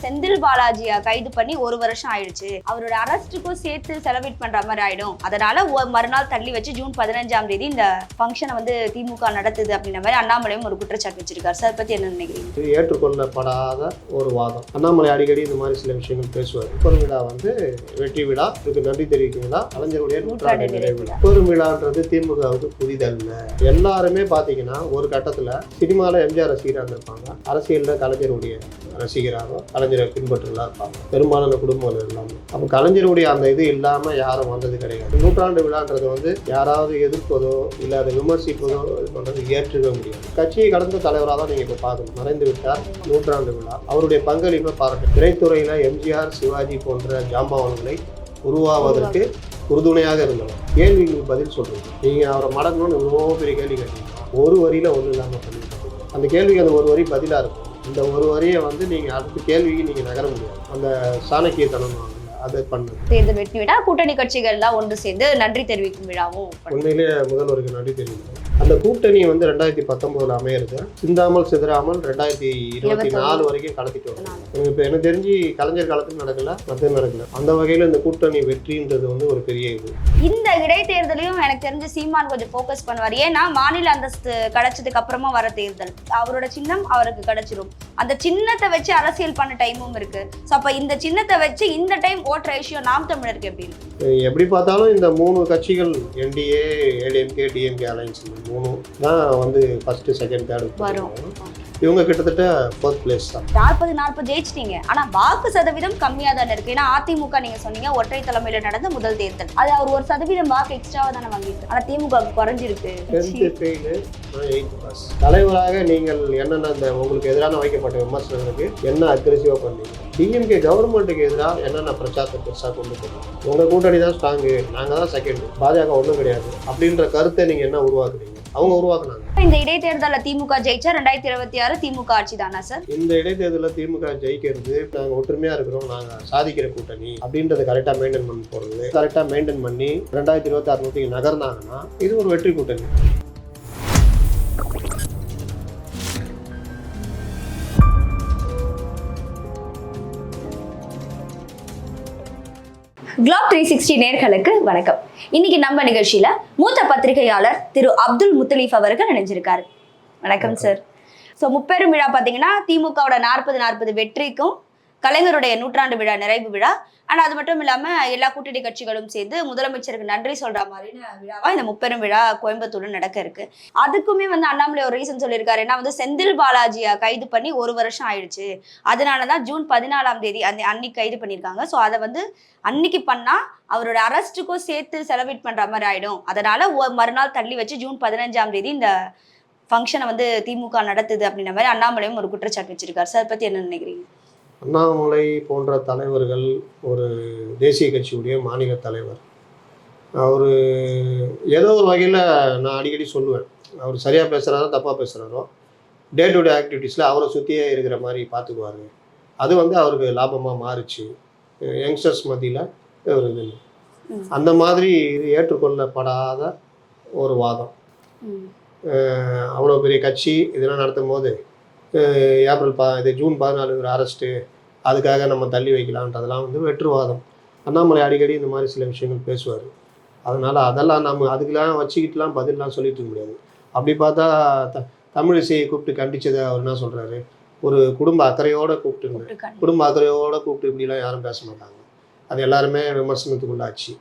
செந்தில் பாலாஜியை கைது பண்ணி 1 வருஷம் ஆயிடுச்சு, அவரோட அரெஸ்ட்டுக்கும் சேர்த்து செலிப்ரேட் பண்ற மாதிரி ஆயிடும், அதனால மறுநாள் தள்ளி வச்சு ஜூன் 15ஆம் தேதி இந்த ஃபங்க்ஷனை வந்து திமுக நடத்துது அப்படின்ற மாதிரி அண்ணாமலையும் ஒரு குற்றச்சாட்டு வச்சிருக்காரு சார். பத்தி என்ன நினைக்கிறீங்க? இது ஏற்றுக்கொள்ளப்படாத ஒரு வாதம். அண்ணாமலை அடிக்கடி இந்த மாதிரி சில விஷயங்கள் பேசுவார். பெரும் விழா வந்து வெற்றி விழா, இதுக்கு நன்றி தெரிவிக்கும் விழா, கலைஞருடைய 100ஆண்டு நிறைவு விழா. பெரும் விழான்றது திமுகவுக்கு புதிதல்ல. எல்லாருமே பாத்தீங்கன்னா ஒரு கட்டத்துல சினிமால எம்ஜிஆர் ரசிகராக இருப்பாங்க, அரசியல்ல கலைஞருடைய ரசிகராக கலைஞரை பின்பற்றுகளா இருப்பாங்க, பெரும்பாலான குடும்பங்கள் இல்லாம. அப்ப கலைஞருடைய அந்த இது இல்லாம யாரும் வந்தது கிடையாது. 100ஆண்டு விழான்றது வந்து யாராவது எதிர்ப்பதோ இல்ல அதை விமர்சிப்பதோ இது பண்றது ஏற்றுக்க முடியாது. கட்சியை கடந்த தலைவராக தான் நீங்க இப்ப பார்க்கணும். மறைந்து விட்டார், 100ஆண்டு விழா. அவருடைய பங்களிப்பை பாருங்க. திரைத்துறையில எம்ஜிஆர், சிவாஜி போன்ற ஜாம்பவான்களை உருவாவதற்கு உறுதுணையாக இருந்தவர். கேள்விகளுக்கு பதில் சொல்றீங்க. நீங்க அவரை மடங்கணும்னு இவ்வளோ பெரிய கேள்வி கேட்டீங்க, ஒரு வரியில ஒன்றும் இல்லாமல் பண்ணிட்டு அந்த கேள்விக்கு அந்த ஒரு வரி பதிலாக இருக்கும். இந்த ஒரு வரியை வந்து நீங்கள் அடுத்த கேள்விக்கு நீங்கள் நகர முடியாது. அந்த சாணக்கியத்தனம் அதை பண்ணு. தேர்தல் வெற்றி விழா கூட்டணி கட்சிகள்லாம் ஒன்று சேர்ந்து நன்றி தெரிவிக்கும் விழாவும் உண்மையிலேயே முதல்வருக்கு நன்றி தெரிவிக்கும். அந்த கூட்டணி வந்து 2019 அமையிறது, சிந்தாமல் சிதறாமல் 2024 வரைக்கும் கடத்திட்டு வரும். இப்போ எனக்கு தெரிஞ்சு கலைஞர் காலத்தில் நடக்கல, மற்ற நடக்கல. அந்த வகையில் இந்த கூட்டணி வெற்றின்றது வந்து ஒரு பெரிய இது. இந்த இடைத்தேர்தலையும் எனக்கு தெரிஞ்சு சீமான் கொஞ்சம் ஃபோக்கஸ் பண்ணுவார். ஏன்னா மாநில அந்தஸ்து கிடைச்சதுக்கு அப்புறமா வர தேர்தல், அவரோட சின்னம் அவருக்கு கிடைச்சிரும். அந்த சின்னத்தை வச்சு அரசியல் பண்ண டைமும் இருக்கு. ஸோ அப்போ இந்த சின்னத்தை வச்சு இந்த டைம் ஓட் ரேஷியோ நாம் தமிழருக்கு எப்படி பார்த்தாலும் இந்த 3 கட்சிகள் என்டிஏ, ஏடிஎம்கே, டிஎம்கே அலைன்ஸ் 3 தான் வந்து ஃபர்ஸ்ட், செகண்ட், தேர்ட் வரும். இவங்க கிட்டத்தட்ட 4th பிளேஸ் தான். 40 ஜெயிச்சிட்டீங்க. ஆனா வாக்கு சதவீதம் கம்மியா தானே இருக்கு. ஏன்னா அதிமுக நீங்க சொன்னீங்க ஒற்றை தலைமையில நடந்த முதல் தேர்தல், அது அவர் 1% வாக்கு எக்ஸ்ட்ராவா தானே வாங்கிருக்கு. ஆனா திமுக குறைஞ்சிருக்கு. தலைவராக நீங்கள் என்னென்ன இந்த உங்களுக்கு எதிரான வைக்கப்பட்ட விமர்சனங்களுக்கு என்ன அக்ரெசிவா பண்ணீங்க? டிஎம்கே கவர்மெண்ட்டுக்கு எதிராக என்னென்ன பிரச்சாரத்தை பெருசாக கொண்டு போகணும்? உங்க கூட்டணி தான் ஸ்ட்ராங்கு, நாங்க தான் செகண்ட், பாஜக ஒன்றும் கிடையாது அப்படின்ற கருத்தை நீங்க என்ன உருவாக்குறீங்க? அவங்க உருவாக்குனாங்க. இந்த இடைத்தேர்தலில் திமுக ஜெயிச்சா 2026 திமுக ஆட்சி தானா சார்? இந்த இடைத்தேர்தலில் திமுக ஜெயிக்கிறது, நாங்கள் ஒற்றுமையா இருக்கிறோம், நாங்கள் சாதிக்கிற கூட்டணி அப்படின்றத கரெக்டாக மெயின்டைன் பண்ணி போகிறது, கரெக்டாக மெயின்டைன் பண்ணி 2026 நகர்ந்தாங்கன்னா இது ஒரு வெற்றி கூட்டணி. குளோப் 360 நேர்களுக்கு வணக்கம். இன்னைக்கு நம்ம நிகழ்ச்சியில மூத்த பத்திரிகையாளர் திரு அப்துல் முத்தலீப் அவர்கள் இணைஞ்சிருக்காரு. வணக்கம் சார். ஸோ முப்பெரும் விழா பார்த்தீங்கன்னா திமுகவோட 40 வெற்றிக்கும் கலைஞருடைய 100ஆண்டு விழா நிறைவு விழா. ஆனால் அது மட்டும் இல்லாமல் எல்லா கூட்டணி கட்சிகளும் சேர்ந்து முதலமைச்சருக்கு நன்றி சொல்ற மாதிரியான விழாவா இந்த முப்பெரும் விழா கோயம்புத்தூர்ல நடக்க இருக்கு. அதுக்குமே வந்து அண்ணாமலை ஒரு ரீசன் சொல்லியிருக்காரு. ஏன்னா வந்து செந்தில் பாலாஜியை கைது பண்ணி 1 வருஷம் ஆயிடுச்சு, அதனாலதான் ஜூன் 14ஆம் தேதி அன்னைக்கு கைது பண்ணியிருக்காங்க. ஸோ அதை வந்து அன்னைக்கு பண்ணா அவரோட அரெஸ்ட்டுக்கும் சேர்த்து செலிப்ரேட் பண்ற மாதிரி ஆயிடும், அதனால மறுநாள் தள்ளி வச்சு ஜூன் 15ஆம் தேதி இந்த ஃபங்க்ஷனை வந்து திமுக நடத்துது அப்படின்ற மாதிரி அண்ணாமலையும் ஒரு குற்றச்சாட்டு வச்சிருக்காரு சார். பத்தி என்ன நினைக்கிறீங்க? அண்ணாமலை போன்ற தலைவர்கள் ஒரு தேசிய கட்சியுடைய மாநில தலைவர், அவர் ஏதோ ஒரு வகையில் நான் அடிக்கடி சொல்லுவேன், அவர் சரியாக பேசுகிறாரோ தப்பாக பேசுகிறாரோ டே டு டே ஆக்டிவிட்டீஸில் அவரை சுற்றியே இருக்கிற மாதிரி பார்த்துக்குவார். அது வந்து அவருக்கு லாபமாக மாறுச்சு யங்ஸ்டர்ஸ் மத்தியில். ஒரு இது அந்த மாதிரி இது ஏற்றுக்கொள்ளப்படாத ஒரு வாதம். அவ்வளோ பெரிய கட்சி இதெல்லாம் நடத்தும் போது இது ஜூன் 14 ஒரு அரெஸ்ட்டு, அதுக்காக நம்ம தள்ளி வைக்கலான்றதெல்லாம் வந்து வெற்றுவாதம். அண்ணாமலை அடிக்கடி இந்த மாதிரி சில விஷயங்கள் பேசுவார். அதனால் அதெல்லாம் நம்ம அதுக்கெல்லாம் வச்சுக்கிட்டுலாம் பதிலெலாம் சொல்லிட்டு இருக்க முடியாது. அப்படி பார்த்தா தமிழிசையை கூப்பிட்டு கண்டிச்சதை அவர் என்ன சொல்கிறாரு, ஒரு குடும்ப அக்கறையோடு கூப்பிட்டு இப்படிலாம் யாரும் பேச மாட்டாங்க, அது எல்லாருமே விமர்சனத்துக்குள்ளாச்சு.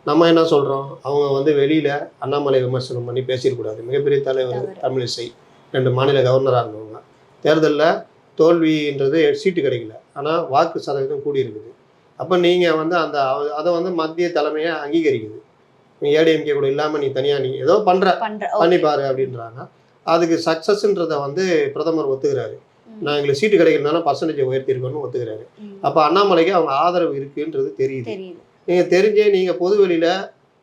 நம்ம என்ன சொல்கிறோம், அவங்க வந்து வெளியில் அண்ணாமலை விமர்சனம் பண்ணி பேசிடக்கூடாது. மிகப்பெரிய தலைவர் தமிழிசை, 2 மாநில கவர்னராக இருந்தவங்க. தேர்தலில் தோல்வின்றது சீட்டு கிடைக்கல, ஆனால் வாக்கு சதவீதம் கூடியிருக்குது. அப்போ நீங்கள் வந்து அதை வந்து மத்திய தலைமையை அங்கீகரிக்குது. நீ ஏடிஎம்கே கூட இல்லாமல் நீ தனியாக நீ ஏதோ பண்ணிப்பாரு அப்படின்றாங்க. அதுக்கு சக்ஸஸ்ன்றதை வந்து பிரதமர் ஒத்துக்கிறாரு. நான் எங்களுக்கு சீட்டு கிடைக்கிறதுனால பர்சன்டேஜை உயர்த்திருக்கோன்னு ஒத்துக்கிறாரு. அப்போ அண்ணாமலைக்கு அவங்க ஆதரவு இருக்குன்றது தெரியுது. நீங்கள் தெரிஞ்சே நீங்கள் பொதுவெளியில்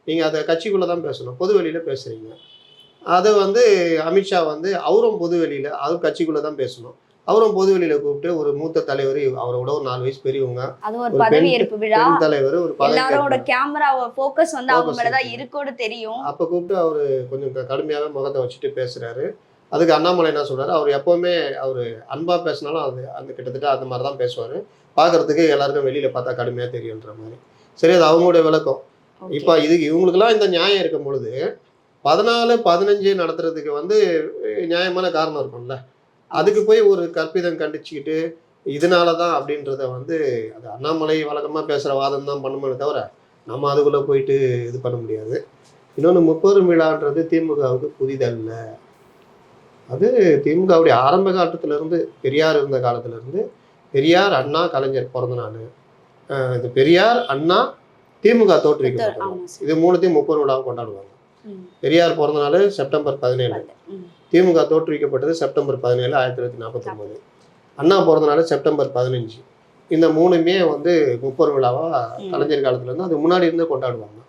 நீங்கள் அதை கட்சிக்குள்ளே தான் பேசணும், பொதுவெளியில் பேசுகிறீங்க. அதை வந்து அமித்ஷா வந்து அவரும் பொதுவெளியில், அவரும் கட்சிக்குள்ளே தான் பேசணும். அவரும் பொதுவெளியில் கூப்பிட்டு ஒரு மூத்த தலைவர், அவரோட ஒரு 4 வயசு பெரியவங்க, ஒரு பதவியேற்பு விழா, தலைவர், ஒரு எல்லாரோட கேமராவை ஃபோக்கஸ் வந்து அவங்க மேல தான் இருக்குன்னு தெரியும். அப்போ கூப்பிட்டு அவர் கொஞ்சம் கடுமையாகவே முகத்தை வச்சுட்டு பேசுகிறாரு. அதுக்கு அண்ணாமலை என்ன சொல்கிறாரு, அவர் எப்போவுமே அவர் அன்பாக பேசினாலும் அது அந்த கிட்டத்தட்ட அந்த மாதிரி தான் பேசுவார். பார்க்கறதுக்கு எல்லாருக்கும் வெளியில் பார்த்தா கடுமையாக தெரியுன்ற மாதிரி. சரி, அது அவங்களுடைய விளக்கம். இப்போ இவங்களுக்கெல்லாம் இந்த நியாயம் இருக்கும் பொழுது 14, 15 நடத்துறதுக்கு வந்து நியாயமான காரணம் இருக்கும்ல. அதுக்கு போய் ஒரு கற்பிதம் கண்டிச்சுக்கிட்டு இதனால தான் அப்படின்றத வந்து அது அண்ணாமலை வழக்கமாக பேசுகிற வாதம் தான் பண்ணுமே தவிர நம்ம அதுக்குள்ளே போயிட்டு இது பண்ண முடியாது. இன்னொன்று, முப்பெரும் விழான்றது திமுகவுக்கு புதிதல்ல. அது திமுகவுடைய ஆரம்ப காலத்திலிருந்து, பெரியார் இருந்த காலத்திலிருந்து, பெரியார், அண்ணா, கலைஞர் பிறந்த நாள், இது பெரியார், அண்ணா, திமுக தோற்றுவிக்கப்பட்டது, இது மூணுத்தையும் முப்பெரும் விழாவை கொண்டாடுவாங்க. பெரியார் பிறந்த நாள் செப்டம்பர் 17, திமுக தோற்றுவிக்கப்பட்டது செப்டம்பர் 17, 1949. அண்ணா பிறந்த நாள் செப்டம்பர் 15. இந்த மூணுமே வந்து முப்பெரும் விழாவாக கலைஞர் காலத்துலேருந்து அது முன்னாடி இருந்து கொண்டாடுவாங்க.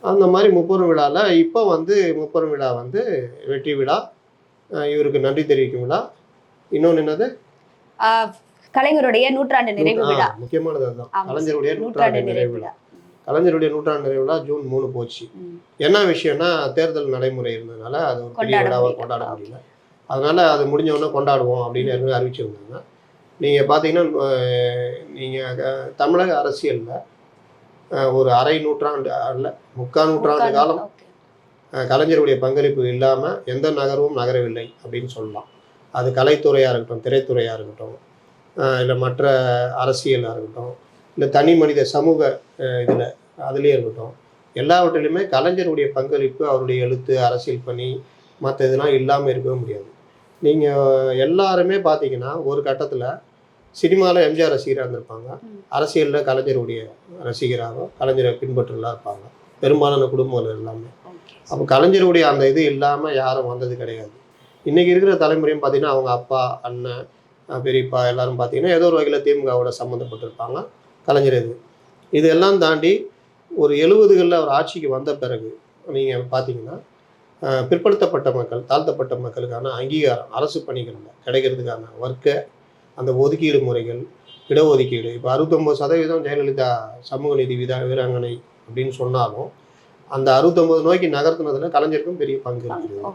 அந்த மாதிரி முப்பெரும் விழாவில் இப்போ வந்து முப்பெரும் விழா வந்து வெற்றி விழா, இவருக்கு நன்றி தெரிவிக்கும் விழா. இன்னொன்று என்னது, கலைஞருடைய நூற்றாண்டு நிறைவு விழா. முக்கியமானது அதுதான், கலைஞருடைய நூற்றாண்டு நிறைவு விழா. கலைஞருடைய நூற்றாண்டு நிறைவு விழா ஜூன் 3 போச்சு. என்ன விஷயம்னா, தேர்தல் நடைமுறை இருந்ததுனால அது ஒரு பெரிய விழாவாக கொண்டாட முடியல. அதனால அது முடிஞ்சவொடனே கொண்டாடுவோம் அப்படின்னு ஏற்கனவே அறிவிச்சிருந்தாங்க. நீங்கள் பார்த்தீங்கன்னா, நீங்கள் தமிழக அரசியலில் ஒரு அரை நூற்றாண்டு அல்ல, 3/4 நூற்றாண்டு காலம் கலைஞருடைய பங்களிப்பு இல்லாமல் எந்த நகரமும் நகரவில்லை அப்படின்னு சொல்லலாம். அது கலைத்துறையாக இருக்கட்டும், திரைத்துறையாக இருக்கட்டும், இல்லை மற்ற அரசியலாக இருக்கட்டும், இல்லை தனி மனித சமூக இதில் அதுலேயே இருக்கட்டும், எல்லாவற்றிலுமே கலைஞருடைய பங்களிப்பு, அவருடைய எழுத்து, அரசியல் பணி, மற்ற இதெல்லாம் இல்லாமல் இருக்கவே முடியாது. நீங்கள் எல்லாருமே பார்த்தீங்கன்னா ஒரு கட்டத்தில் சினிமாவில் எம்ஜிஆர் ரசிகராக இருந்திருப்பாங்க, அரசியலில் கலைஞருடைய ரசிகராக கலைஞரை பின்பற்றலாம் இருப்பாங்க, பெரும்பாலான குடும்பங்கள் எல்லாமே. அப்போ கலைஞருடைய அந்த இது இல்லாமல் யாரும் வந்தது கிடையாது. இன்றைக்கி இருக்கிற தலைமுறையும் பார்த்தீங்கன்னா அவங்க அப்பா, அண்ணன், பெரியப்பா எல்லாரும் பார்த்தீங்கன்னா ஏதோ ஒரு வகையில் திமுகவோட சம்மந்தப்பட்டிருப்பாங்க. கலைஞர் இதெல்லாம் தாண்டி ஒரு 70களில் அவர் ஆட்சிக்கு வந்த பிறகு நீங்கள் பார்த்தீங்கன்னா பிற்படுத்தப்பட்ட மக்கள், தாழ்த்தப்பட்ட மக்களுக்கான அங்கீகாரம் அரசு பணிகளில் கிடைக்கிறதுக்கான வர்க்க அந்த ஒதுக்கீடு முறைகள், இடஒதுக்கீடு, இப்போ 69% ஜெயலலிதா சமூக நீதி வீராங்கனை அப்படின்னு சொன்னாலும் அந்த 69 நோக்கி நகர்த்தினதில் கலைஞருக்கும் பெரிய பங்கு இருக்குது.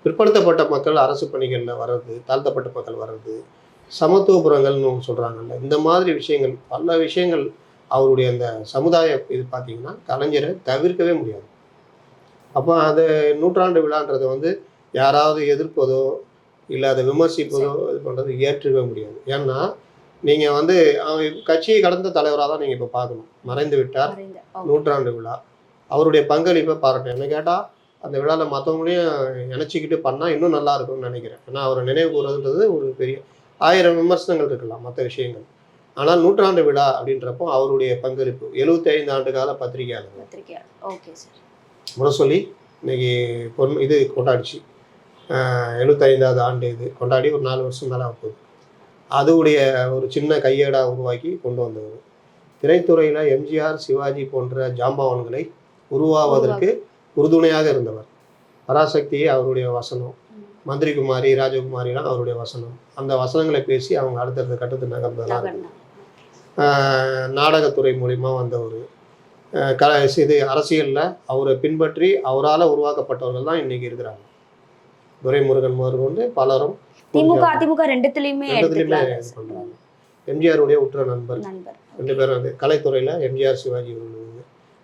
பிற்படுத்தப்பட்ட மக்கள் அரசு பணிகளில் வர்றது, தாழ்த்தப்பட்ட மக்கள் வர்றது, சமத்துவபுரங்கள்னு சொல்கிறாங்கல்ல, இந்த மாதிரி விஷயங்கள், பல விஷயங்கள் அவருடைய அந்த சமுதாய இது பார்த்திங்கன்னா கலைஞரை தவிர்க்கவே முடியாது. அப்போ அது நூற்றாண்டு விழான்றது வந்து யாராவது எதிர்ப்பதோ இல்லை அதை விமர்சிப்பதோ இது பண்ணுறது ஏற்றுக்கவே முடியாது. ஏன்னா நீங்கள் வந்து கட்சியை கடந்த தலைவராக தான் நீங்கள் இப்போ பார்க்கணும். மறைந்து விட்டார், நூற்றாண்டு விழா, அவருடைய பங்களிப்பை பாராட்டணும். என்ன கேட்டால் அந்த விழாவில் மற்றவங்களையும் இணைச்சிக்கிட்டு பண்ணால் இன்னும் நல்லா இருக்கும்னு நினைக்கிறேன். ஏன்னா அவரை நினைவு கூறுறதுன்றது ஒரு பெரிய 1000 விமர்சனங்கள் இருக்கலாம் மற்ற விஷயங்கள். ஆனால் நூற்றாண்டு விழா அப்படின்றப்போ அவருடைய பங்களிப்பு 75 ஆண்டு கால பத்திரிகையாளர் முரசொலி இன்னைக்கு இது கொண்டாடிச்சு, 75வது ஆண்டு இது கொண்டாடி ஒரு 4 வருஷம் மேலே போகுது. அதுவுடைய ஒரு சின்ன கையேடாக உருவாக்கி கொண்டு வந்தவர். திரைத்துறையில் எம்ஜிஆர், சிவாஜி போன்ற ஜாம்பவான்களை உருவாவதற்கு உறுதுணையாக இருந்தவர். பராசக்தி அவருடைய வசனம், மந்திரி குமாரி, ராஜகுமாரிலாம் அவருடைய வசனம். அந்த வசனங்களை பேசி அவங்க அடுத்தடுத்த கட்டத்து நகர்ந்ததெல்லாம் நாடகத்துறை மூலிமா வந்தவர். இது அரசியலில் அவரை பின்பற்றி அவரால் உருவாக்கப்பட்டவர்கள் தான் இன்னைக்கு இருக்கிறாங்க. துரைமுருகன் முதற்கொண்டு பலரும் திமுக அதிமுக ரெண்டுத்துலையுமே பண்ணுறாங்க. எம்ஜிஆருடைய உற்ற நண்பர் 2 பேரும் அது கலைத்துறையில் எம்ஜிஆர், சிவாஜி உள்ளது.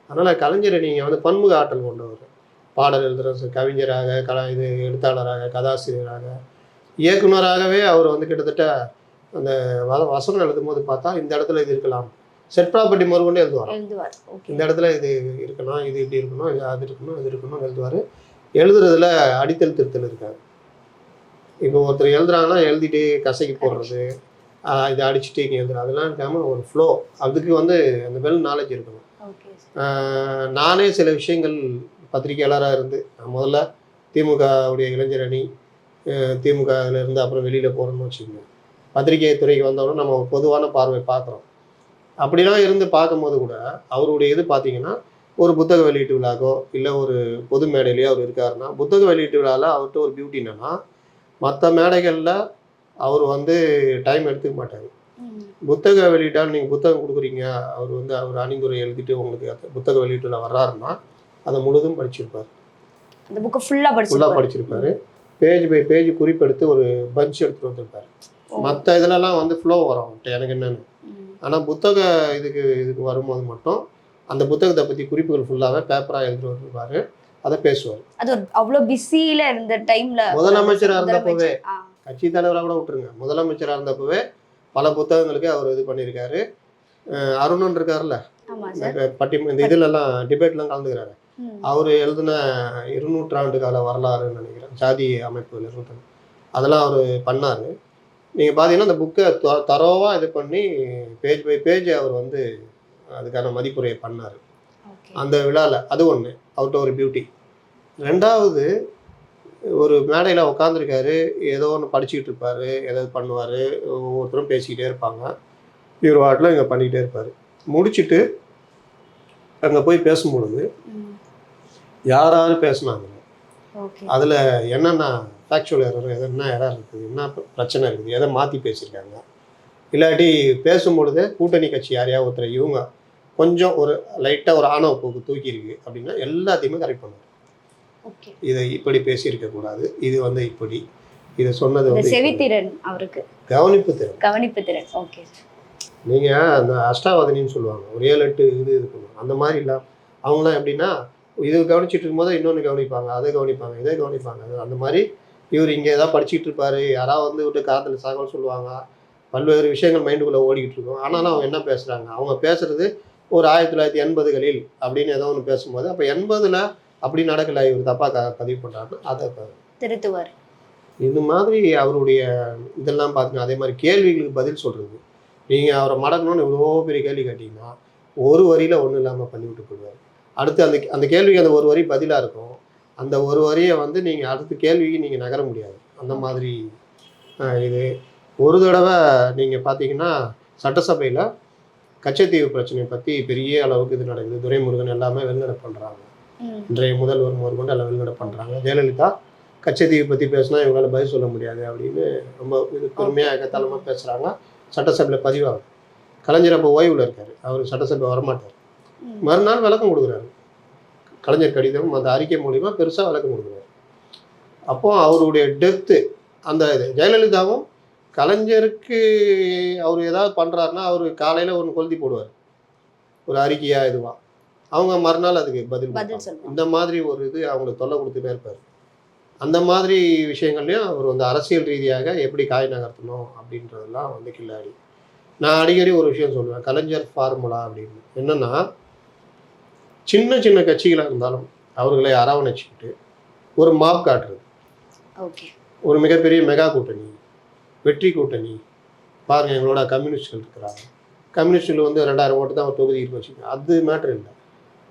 அதனால் கலைஞரை நீங்கள் வந்து பன்முக ஆற்றல் கொண்டவர். பாடல் எழுதுகிற கவிஞராக, இது எழுத்தாளராக, கதாசிரியராக, இயக்குனராகவே அவர் வந்து கிட்டத்தட்ட அந்த வசனம் எழுதும் போது பார்த்தா இந்த இடத்துல இது இருக்கலாம், செட் ப்ராப்பர்ட்டி முதற்கொண்டு எழுதுவார். இந்த இடத்துல இது இருக்கணும், இது இப்படி இருக்கணும், இது அது இருக்கணும், இது இருக்கணும் எழுதுவார். எழுதுறதுல அடித்தல் திருத்தல் இருக்காது. இப்போ ஒருத்தர் எழுதுறாங்கன்னா எழுதிட்டு கசைக்கு போடுறது, இதை அடிச்சுட்டு இங்கே எழுதுறது, அதெல்லாம் இருக்காமல் ஒரு ஃப்ளோ, அதுக்கு வந்து அந்த வெல் நாலேஜ் இருக்கணும். நானே சில விஷயங்கள் பத்திரிகையாளராக இருந்து நான் முதல்ல திமுகவுடைய இளைஞர் அணி, திமுகலேருந்து அப்புறம் வெளியில் போகிறோம்னு வச்சுக்கோங்க, பத்திரிகை துறைக்கு வந்தோன்னா நம்ம ஒரு பொதுவான பார்வை பார்க்குறோம். அப்படிலாம் இருந்து பார்க்கும்போது கூட அவருடைய இது பார்த்தீங்கன்னா ஒரு புத்தக வெளியீட்டு விழாக்கோ இல்லை ஒரு பொது மேடையிலையோ அவர் இருக்காருன்னா, புத்தக வெளியீட்டு விழாவில் அவர்கிட்ட ஒரு பியூட்டி என்னென்னா மற்ற மேடைகளில் அவர் வந்து டைம் எடுத்துக்க மாட்டார். புத்தக வெளியீட்டால் நீங்கள் புத்தகம் கொடுக்குறீங்க, அவர் வந்து அவர் அணிந்துரை எழுதிட்டு உங்களுக்கு புத்தக வெளியீட்டில் வர்றாருன்னா அதை முழுதும் படிச்சிருப்பார். அந்த புக்கை ஃபுல்லாக படிச்சிருப்பாரு. பேஜ் பை பேஜ் குறிப்பெடுத்து ஒரு பஞ்ச் எடுத்துகிட்டு வந்திருப்பார். மற்ற இதிலலாம் வந்து ஃப்ளோ வரும் எனக்கு என்னென்னு, ஆனால் புத்தக இதுக்கு வரும்போது மட்டும் அந்த புத்தகத்தை பற்றி குறிப்புகள் ஃபுல்லாகவே பேப்பராக எழுதி வருவார், அதை பேசுவார். அது ஒரு அவ்வளோ பிஸியில இருந்த டைம்ல முதலமைச்சராக இருந்தப்பவே, கட்சி தலைவராக கூட விட்டுருங்க, முதலமைச்சராக இருந்தப்பவே பல புத்தகங்களுக்கு அவர் இது பண்ணியிருக்காரு. அருணன் இருக்காருல்ல, இந்த இதுலலாம் டிபேட்லாம் கலந்துக்கிறாரு, அவர் எழுதின 200 ஆண்டு கால வரலாறுன்னு நினைக்கிறேன், ஜாதி அமைப்புகள் 200, அதெல்லாம் அவர் பண்ணார். நீங்கள் பார்த்தீங்கன்னா அந்த புக்கை தரோவாக இது பண்ணி பேஜ் பை பேஜ் அவர் வந்து அதுக்கான மதிப்புரையை பண்ணார் அந்த விழாவில். அது ஒன்று அவர்கிட்ட ஒரு பியூட்டி. ரெண்டாவது, ஒரு மேடையில் உட்காந்துருக்காரு, ஏதோ ஒன்று படிச்சுக்கிட்டு இருப்பார், ஏதாவது பண்ணுவார், ஒவ்வொருத்தரும் பேசிக்கிட்டே இருப்பாங்க, இவர் வாட்டில் இங்கே பண்ணிக்கிட்டே இருப்பார். முடிச்சுட்டு அங்கே போய் பேசும்பொழுது யாராவது பேசுனாங்க, அதில் என்னென்ன ஃபேக்சுவல் எரர், என்ன எரர் இருக்குது, என்ன பிரச்சனை இருக்குது, எதை மாற்றி பேசியிருக்காங்க, இல்லாட்டி பேசும்பொழுது கூட்டணி கட்சி யாரையா ஒருத்தர் இவங்க கொஞ்சம் ஒரு லைட்டாக ஒரு ஆணவ போக்கு தூக்கியிருக்கு அப்படின்னா எல்லாத்தையுமே கரெக்ட் பண்ணுவார். இதை இப்படி பேசியிருக்கக்கூடாது, இது வந்து இப்படி, இதை சொன்னது வந்து செவித்திறன், அவருக்கு கவனிப்பு திறன். ஓகே, நீங்கள் அந்த அஷ்டாவதனின்னு சொல்லுவாங்க, ஒரு 7-8 இது பண்ணுவாங்க, அந்த மாதிரி இல்லை. அவங்களாம் எப்படின்னா இது கவனிச்சிட்டு இருக்கும்போது இன்னொன்று கவனிப்பாங்க, அதை கவனிப்பாங்க, இதை கவனிப்பாங்க. அந்த மாதிரி இவர் இங்கே ஏதாவது படிச்சுட்டு இருப்பார், யாராவது வந்து விட்டு காதில் தகவல் சொல்லுவாங்க, பல்வேறு விஷயங்கள் மைண்டுக்குள்ளே ஓடிக்கிட்டு இருக்கும். ஆனாலும் அவங்க என்ன பேசுகிறாங்க, அவங்க பேசுகிறது ஒரு 1980களில் அப்படின்னு ஏதோ ஒன்று பேசும்போது, அப்போ 80ல் அப்படி நடக்கலை, இவர் தப்பாக பதிவு பண்ணுறாருன்னு அதை திருத்துவார். இது மாதிரி அவருடைய இதெல்லாம் பார்த்தீங்கன்னா, அதே மாதிரி கேள்விகளுக்கு பதில் சொல்கிறது. நீங்கள் அவரை மடக்கணும்னு இவ்வளோ பெரிய கேள்வி கேட்டிங்கன்னா ஒரு வரியில் ஒன்றும் இல்லாமல் பண்ணிவிட்டு போயிடுவார். அடுத்து அந்த கேள்விக்கு அந்த ஒரு வரி பதிலாக இருக்கும், அந்த ஒரு வரியை வந்து நீங்கள் அடுத்த கேள்விக்கு நீங்கள் நகர முடியாது. அந்த மாதிரி இது ஒரு தடவை நீங்கள் பார்த்தீங்கன்னா சட்டசபையில் கச்சத்தீவு பிரச்சனையை பற்றி பெரிய அளவுக்கு இது நடக்குது, துரைமுருகன் எல்லாமே வெளிநடப்பு பண்ணுறாங்க, இன்றைய முதல்வர் முதற்கொண்டு எல்லாம் வெளிநடப்பு பண்ணுறாங்க. ஜெயலலிதா கச்சத்தீவு பற்றி பேசினா இவங்களால பதில் சொல்ல முடியாது அப்படின்னு ரொம்ப இது பெருமையாக எகத்தாளமாக பேசுகிறாங்க. சட்டசபையில் பதிவாகும். கலைஞர் அப்போ ஓய்வில் இருக்கார், அவர் சட்டசபை வரமாட்டார். மறுநாள் விளக்கம் கொடுக்குறாரு, கலைஞர் கடிதம் அந்த அறிக்கை மூலிமா பெருசாக விளக்கம் கொடுக்குறாரு. அப்போ அவருடைய டெப்த்து அந்த இது. ஜெயலலிதாவும் கலைஞருக்கு அவர் ஏதாவது பண்ணுறாருன்னா அவர் காலையில் ஒன்று கொளுத்தி போடுவார், ஒரு அறிக்கையாக இதுவாக, அவங்க மறுநாள் அதுக்கு பதில். இந்த மாதிரி ஒரு இது அவங்களுக்கு தொல்லை கொடுத்துட்டே இருப்பார். அந்த மாதிரி விஷயங்கள்லையும் அவர் வந்து அரசியல் ரீதியாக எப்படி காய் நகர்த்தணும் அப்படின்றதெல்லாம் வந்து கில்லாடி. நான் அடிக்கடி ஒரு விஷயம் சொல்லுவேன், கலைஞர் ஃபார்முலா அப்படின்னு. என்னென்னா, சின்ன சின்ன கட்சிகளாக இருந்தாலும் அவர்களை அரவணைச்சிக்கிட்டு ஒரு மாப் காட்டுறது. ஒரு மிகப்பெரிய மெகா கூட்டணி, வெற்றி கூட்டணி, பாருங்கள் எங்களோட கம்யூனிஸ்ட்கள் இருக்கிறாங்க, கம்யூனிஸ்டில் வந்து 2000 ஓட்டு தான் ஒரு தொகுதிக்கு வச்சுக்கோங்க, அது மேட்ரு இல்லை.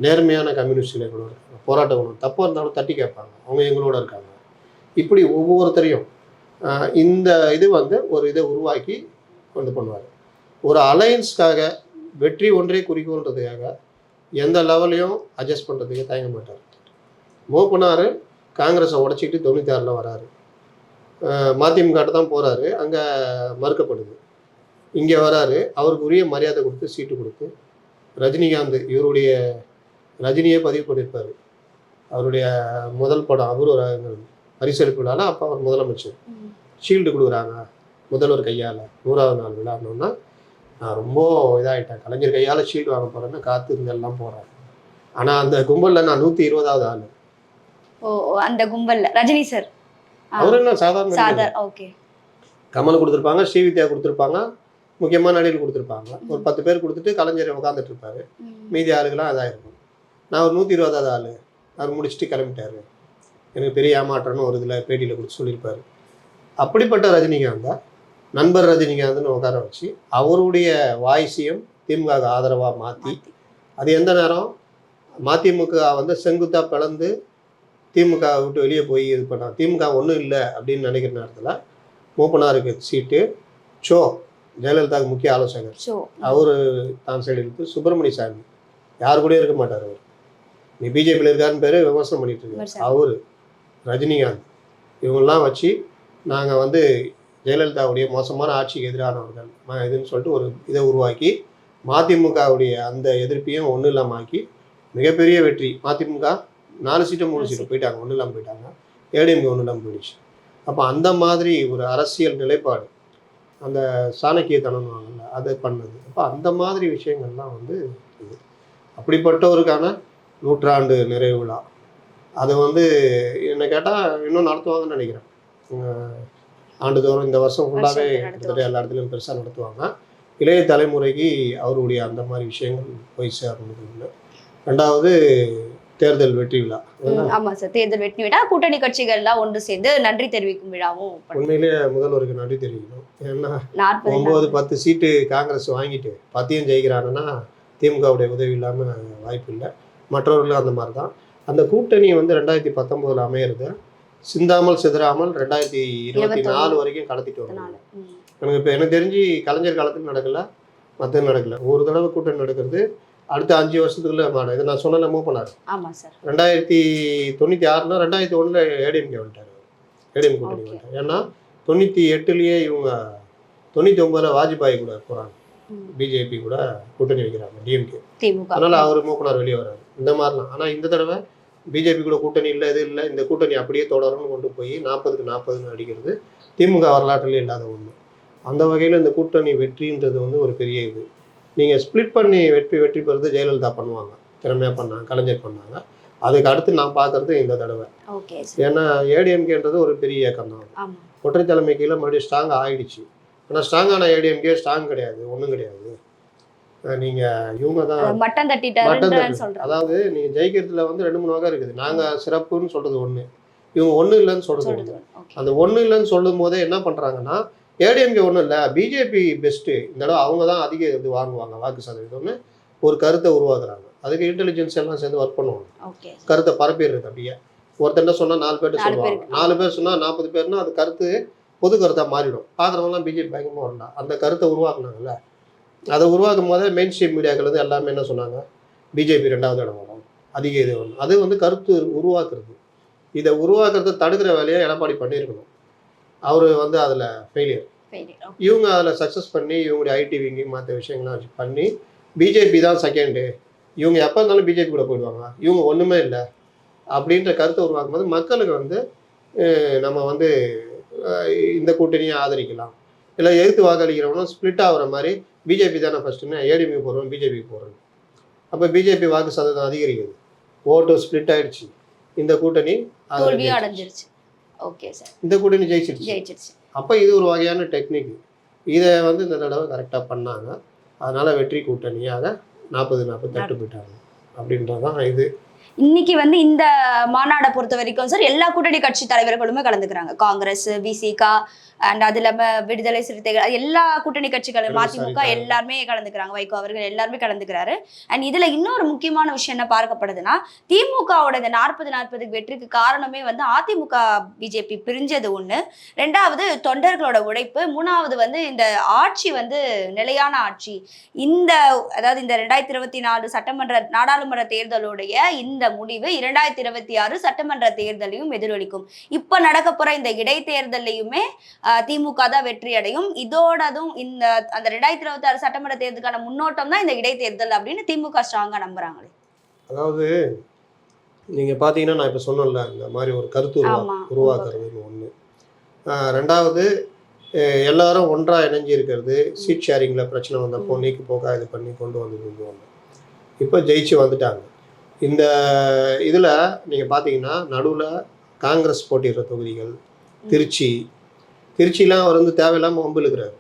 நேர்மையான கம்யூனிஸ்டில் எங்களோட இருக்காங்க, போராட்டம் ஒன்று தப்பாக இருந்தாலும் தட்டி கேட்பாங்க, அவங்க எங்களோட இருக்காங்க. இப்படி ஒவ்வொருத்தரையும் இந்த இது வந்து ஒரு இதை உருவாக்கி கொண்டு பண்ணுவார். ஒரு அலையன்ஸ்க்காக வெற்றி ஒன்றே குறிக்கோள்ன்றதுக்காக எந்த லெவலையும் அட்ஜஸ்ட் பண்ணுறதுக்கு தயங்க மாட்டார். மூப்பனார் காங்கிரஸை உடச்சிக்கிட்டு 96ல் வராரு, மதிமுக தான் போகிறாரு, அங்கே மறுக்கப்படுது. இங்கே வராரு, அவருக்கு உரிய மரியாதை கொடுத்து சீட்டு கொடுத்து, ரஜினிகாந்த் இவருடைய ரஜினியே பதிவு பண்ணியிருப்பார், அவருடைய முதல் படம் அபூர்வ பரிசளிப்பு விழாவில். அப்போ அவர் முதலமைச்சர், ஷீல்டு கொடுக்குறாங்க முதல்வர் கையால் 100வது நாள் விழானோன்னா நான் ரொம்ப இதாகிட்டேன், கலைஞர் கையால் ஷீல்டு வாங்க போகிறேன்னு காத்து இருந்தெல்லாம் போகிறேன். ஆனால் அந்த கும்பலில் நான் 120வது ஆள். அந்த கும்பலில் ரஜினி சார் அவர் என்ன சாதாரண, கமல் கொடுத்துருப்பாங்க, ஸ்ரீவித்யா கொடுத்துருப்பாங்க, முக்கியமான நடிகர் கொடுத்துருப்பாங்க, ஒரு 10 பேர் கொடுத்துட்டு கலைஞர் உட்காந்துட்டு இருப்பாரு, மீதி ஆளுகளாம் அதாக இருக்கும். நான் ஒரு 120வது ஆள், அவர் முடிச்சுட்டு கிளம்பிட்டாரு, எனக்கு பெரிய ஏமாற்றம்னு ஒரு இதில் பேட்டியில் கொடுத்து சொல்லியிருப்பார். அப்படிப்பட்ட ரஜினிகாந்த் நண்பர் ரஜினிகாந்த்னு உட்கார வச்சு அவருடைய வாய்ஸையும் திமுக ஆதரவாக மாற்றி, அது எந்த நேரம் மதிமுக வந்து செங்குத்தாக பிளந்து திமுக விட்டு வெளியே போய் இது பண்ணாங்க, திமுக ஒன்றும் இல்லை அப்படின்னு நினைக்கிற நேரத்தில் மூப்பனாருக்கு சீட்டு, ஷோ ஜெயலலிதாவுக்கு முக்கிய ஆலோசகர், அவர் தான் சைடு இழுத்து சுப்பிரமணிய சாமி யாரு கூட இருக்க மாட்டார், அவர் நீ பிஜேபியில் இருக்காருன்னு பேர் விமர்சனம் பண்ணிட்டு இருக்காரு, அவர் ரஜினிகாந்த் இவங்கெல்லாம் வச்சு நாங்கள் வந்து ஜெயலலிதாவுடைய மோசமான ஆட்சிக்கு எதிரானவர்கள் இதுன்னு சொல்லிட்டு ஒரு இதை உருவாக்கி மதிமுகவுடைய அந்த எதிர்ப்பையும் ஒன்றும் இல்லாமல் ஆக்கி மிகப்பெரிய வெற்றி. மதிமுக 4 சீட்டு 3 சீட்டு போயிட்டாங்க, ஒன்றும் இல்லாமல் போயிட்டாங்க, ஏடிஎம்கே ஒன்றும் இல்லாமல் போயிடுச்சு. அப்போ அந்த மாதிரி ஒரு அரசியல் நிலைப்பாடு அந்த சாணக்கியத்தனம்வாங்கல்ல அது பண்ணது. அப்போ அந்த மாதிரி விஷயங்கள்லாம் வந்து இது அப்படிப்பட்டவருக்கான நூற்றாண்டு நிறைவு விழா அது வந்து என்ன கேட்டால் இன்னும் நடத்துவாங்கன்னு நினைக்கிறேன். ஆண்டுதோறும் இந்த வருஷம் ஃபுல்லாகவே கிட்டத்தட்ட எல்லா இடத்துலையும் பெருசாக நடத்துவாங்க. இளைய தலைமுறைக்கு அவருடைய அந்த மாதிரி விஷயங்கள் போய் சேரணும். ஒன்று. ரெண்டாவது தேர்தல் வெற்றி விழா. ஆமா சார், தேர்தல் வெற்றி விழா கூட்டணி கட்சிகள்லாம் ஒன்று சேர்ந்து நன்றி தெரிவிக்கும் விழாவும் உண்மையிலேயே முதல்வருக்கு நன்றி தெரிவிக்கணும். ஏன்னா 9-10 சீட்டு காங்கிரஸ் வாங்கிட்டு 10 ஜெயிக்கிறாங்கன்னா திமுகவுடைய உதவி இல்லாமல் வாய்ப்பு இல்லை. மற்றவர்களும் அந்த மாதிரி தான். அந்த கூட்டணி வந்து 2019 அமையிறது சிந்தாமல் சிதறாமல் 2024 வரைக்கும் கடத்திட்டு வந்தாங்க. எனக்கு தெரிஞ்சு கலைஞர் காலத்தில் நடக்கல, மற்ற நடக்கல. ஒரு தடவை கூட்டணி நடக்கிறது அடுத்த 5 வருஷத்துக்குள்ள இதை நான் சொன்ன மூவ் பண்ணார். 1996 2001 ஏடிஎம்கே வந்துட்டார். ஏடிஎம் கூட்டணி வந்துட்டார். ஏன்னா 98 இவங்க 99 வாஜ்பாய் கூட போகிறாங்க, பிஜேபி கூட கூட்டணி வைக்கிறாங்க டிஎம்கே. அதனால அவர் மூப்பனார் வெளியே வர்றாரு. இந்த மாதிரிலாம். ஆனால் இந்த தடவை பிஜேபி கூட கூட்டணி இல்லை, இது இல்லை, இந்த கூட்டணி அப்படியே தொடரணும்னு கொண்டு போய் 40க்கு 40 அடிக்கிறது திமுக வரலாற்றிலே இல்லாத ஒன்று. அந்த வகையில் இந்த கூட்டணி வெற்றின்றது வந்து ஒரு பெரிய இது. நீங்கள் ஸ்பிளிட் பண்ணி வெற்றி பெறுறது ஜெயலலிதா பண்ணுவாங்க, திறமையாக பண்ணாங்க, கலைஞர் பண்ணாங்க. அதுக்கு அடுத்து நான் பார்க்கறது இந்த தடவை. ஏன்னா ஏடிஎம்கேன்றது ஒரு பெரிய இயக்கம் தான். ஒற்றை தலைமை கீழே மறுபடியும் ஸ்ட்ராங் ஆகிடுச்சு. ஆனால் ஸ்ட்ராங்கான ஏடிஎம்கே ஸ்ட்ராங் கிடையாது, ஒன்றும் கிடையாது. நீங்கள் இவங்க தான் மட்டம் தட்டிட்டு, அதாவது நீங்கள் ஜெயிக்கிறதுல வந்து 2-3 வகை இருக்குது. நாங்கள் சிறப்புன்னு சொல்கிறது ஒன்று, இவங்க ஒன்றும் இல்லைன்னு சொல்கிறது ஒன்று. அந்த ஒன்றும் இல்லைன்னு சொல்லும் போதே என்ன பண்ணுறாங்கன்னா ஏடிஎம்கே ஒன்றும் இல்லை, பிஜேபி பெஸ்ட்டு, இந்த தடவை அவங்க தான் அதிக இது வாங்குவாங்க வாக்கு சதவீதம்னு ஒரு கருத்தை உருவாக்குறாங்க. அதுக்கு இன்டெலிஜென்ஸ் எல்லாம் சேர்ந்து ஒர்க் பண்ணுவாங்க. கருத்தை பரப்பிடுறது. அப்படியே ஒருத்தர் சொன்னால் 4 பேர்ட்டு சொல்லுவாங்க, 4 பேர் சொன்னால் 40 பேர்னா அது கருத்து பொது கருத்தாக மாறிடும். பார்க்குறவங்களாம் பிஜேபி பயங்கரமாக வரலாம். அந்த கருத்தை உருவாக்குனாங்கல்ல, அதை உருவாக்கும் போதே மெயின் ஸ்ட்ரீம் மீடியாக்கள் வந்து எல்லாமே என்ன சொன்னாங்க, பிஜேபி 2வது இடம் வரும், அதிக இது வரும். அது வந்து கருத்து உருவாக்குறது. இதை உருவாக்குறதை தடுக்கிற வேலையை எடப்பாடி பண்ணியிருக்கணும். அவர் வந்து அதில் ஃபெயிலியர். இவங்க அதில் சக்ஸஸ் பண்ணி இவங்களுடைய ஐடி விங்கி மற்ற விஷயங்கள்லாம் வச்சு பண்ணி பிஜேபி தான் செகண்டு, இவங்க எப்போ இருந்தாலும் பிஜேபி கூட போயிடுவாங்க, இவங்க ஒன்றுமே இல்லை அப்படின்ற கருத்தை உருவாக்கும் போது மக்களுக்கு வந்து நம்ம வந்து இந்த கூட்டணியை ஆதரிக்கலாம், இல்லை எதிர்த்து வாக்களிக்கிறவங்களும் ஸ்பிளிட் ஆகிற மாதிரி பிஜேபி தானே ஃபஸ்ட்டுன்னு ஏடிஎம்கே போடுறோம், பிஜேபிக்கு போடுறோம். அப்போ பிஜேபி வாக்கு சதவீதம் அதிகரிக்குது, ஓட்டு ஸ்பிளிட் ஆகிடுச்சு, இந்த கூட்டணி அடைஞ்சிருச்சு. ஓகே சார், இந்த கூட்டணி ஜெயிச்சிருச்சு. அப்போ இது ஒரு வகையான டெக்னிக். இதை வந்து இந்த தடவை கரெக்டாக பண்ணாங்க. அதனால் வெற்றி கூட்டணியாக 40-40 தட்டு போயிட்டாங்க அப்படின்றதான் இது. இன்னைக்கு வந்து இந்த மாநாடை பொறுத்த வரைக்கும் சார் எல்லா கூட்டணி கட்சி தலைவர்களுமே கலந்துக்கிறாங்க. காங்கிரஸ், விசிகா அண்ட் அது இல்லாமல் விடுதலை சிறுத்தைகள், எல்லா கூட்டணி கட்சிகளும், மதிமுக எல்லாருமே கலந்துக்கிறாங்க. வைகோ அவர்கள் எல்லாருமே கலந்துக்கிறாரு. அண்ட் இதுல இன்னொரு முக்கியமான விஷயம் என்ன பார்க்கப்படுதுன்னா, திமுகவோட இந்த 40-40 வெற்றிக்கு காரணமே வந்து அதிமுக பிஜேபி பிரிஞ்சது ஒண்ணு, 2வது தொண்டர்களோட உழைப்பு, 3வது வந்து இந்த ஆட்சி வந்து நிலையான ஆட்சி. அதாவது இந்த 2024 சட்டமன்ற நாடாளுமன்ற தேர்தலுடைய இந்த முடிவு 2026 சட்டமன்ற தேர்தலையும் எதிரொலிக்கும். இப்ப நடக்க போற இந்த இடைத்தேர்தலையுமே திமுக தான் வெற்றி அடையும். இதோடதும் இந்த அந்த 2026 சட்டமன்ற தேர்தலுக்கான முன்னோட்டம் தான் இந்த இடைத்தேர்தல் அப்படின்னு திமுக ஸ்ட்ராங்கா நம்புறாங்களே. அதாவது நீங்க பாத்தீங்கன்னா நான் இப்ப சொன்னேன்ல, இந்த மாதிரி ஒரு கருத்து உருவாக்குறது ஒண்ணு. 2வது எல்லாரும் ஒன்றா இணைஞ்சி இருக்கிறது, சீட் ஷேரிங்ல பிரச்சனை வந்தப்போ நீக்கு போக்கா இது பண்ணி கொண்டு வந்தது ஒன்று. இப்போ ஜெயிச்சு வந்துட்டாங்க. இந்த இதில் நீங்கள் பார்த்தீங்கன்னா நடுவில் காங்கிரஸ் போட்டிடுற தொகுதிகள் திருச்சிலாம் அவர் வந்து தேவையில்லாமல் வம்பு இழுக்கிறாரு.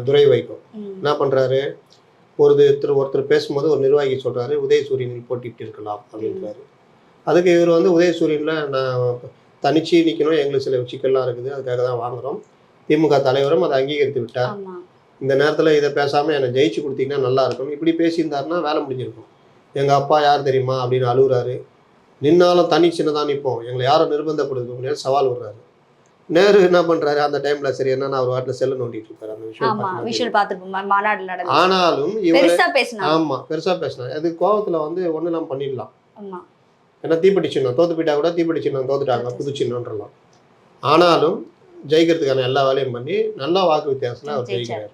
துரை வைகோ என்ன பண்ணுறாரு, ஒருத்தர் பேசும்போது ஒரு நிர்வாகி சொல்கிறாரு உதயசூரியனில் போட்டிட்டு இருக்கலாம் அப்படின்றாரு. அதுக்கு இவர் வந்து உதயசூரியனில் நான் தனிச்சு நிற்கணும், எங்களுக்கு சில சிக்கல்லாம் இருக்குது, அதுக்காக தான் வாங்குகிறோம். திமுக தலைவரும் அதை அங்கீகரித்து விட்டார். இந்த நேரத்தில் இதை பேசாமல் என்னை ஜெயிச்சு கொடுத்தீங்கன்னா நல்லா இருக்கும், இப்படி பேசியிருந்தாருன்னா வேலை முடிஞ்சிருக்கும். எங்கள் அப்பா யார் தெரியுமா அப்படின்னு அழுகுறாரு. நின்னாலும் தனி சின்னதான் நிற்போம், எங்களை யாரும் நிர்பந்தப்படுது சவால் விடுறாரு. நேரு என்ன பண்றாரு அந்த டைம்ல, சரி என்னன்னா அவர் வாட்டில் செல்ல நோண்டிட்டு இருக்காரு. அந்த விஷயம் ஆனாலும் பெருசா பேசினாரு. அது கோவத்துல வந்து ஒண்ணு நம்ம பண்ணிடலாம். ஏன்னா தீப்பெட்டி சின்னம் தோத்து போயிட்டா கூட தீப்பெட்டி சின்னம் தோத்துட்டாங்க, புது சின்னம்ன்றலாம். ஆனாலும் ஜெயிக்கிறதுக்கான எல்லா வேலையும் பண்ணி நல்லா வாக்கு வித்தியாசத்துல அவர் ஜெயிக்கிறார்.